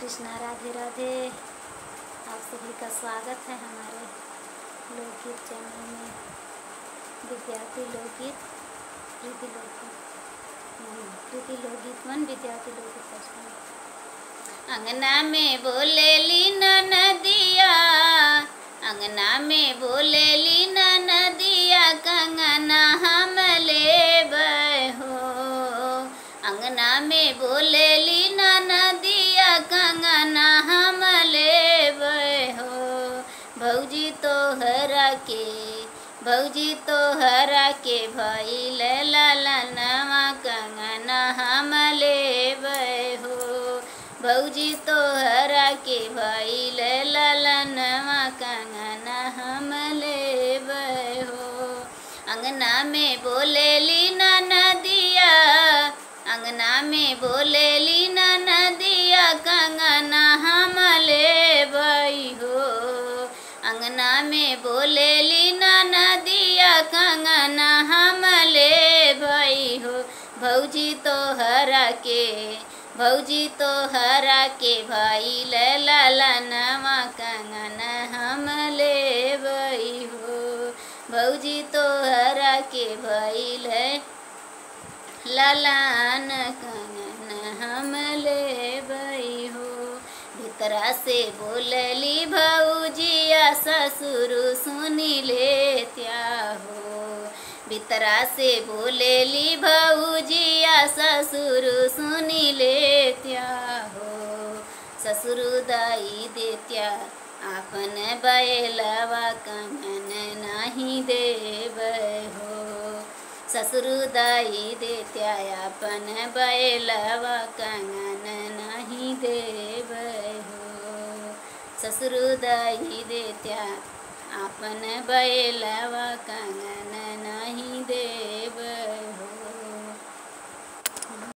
कृष्णा, राधे राधे। आप सभी का स्वागत है हमारे लोकगीत चैनल में। विद्यार्थी लोकगीत, कृति लोकगीत वन, विद्यार्थी लोकगीत पचपन। अंगना में बोलेली नदिया, अंगना में बोलेली नदिया, कंगना हम लेबै हो। अंगना में बोलेली नदिया, कंगना हम लेबै हो। भौजी तोहरा के, भौजी तोहरा के भइल ललनवा, कंगना हम लेबै हो। भौजी तोहरा के भइल ललनवा, कंगना हम लेबै हो। अंगना में बोलेली नदिया, अंगना में बोलेली नदिया, कंगना हम लेबै हो। अंगना में बोलेली नदिया, कंगना हम लेबै हो। भौजी तोहरा के, भौजी तोहरा के भइल ललनवा, कंगना हम लेबै हो। भौजी तोहरा के भइल ललन, कंगना हम लेबै हो। भीतरा से बोलली भौजिया, ससुर सुनी लेत्या हो। भीतरा से बोलेली भौजिया, ससुर सुनी लेत्या हो। ससुर दाई देत्या आपन बैलवा, कंगन नहीं देबै हो। ससुर दाई देत्या आपन बैलवा, कंगन नहीं देबै हो। ससुर दाई देत्या आपन बैलवा, कंगन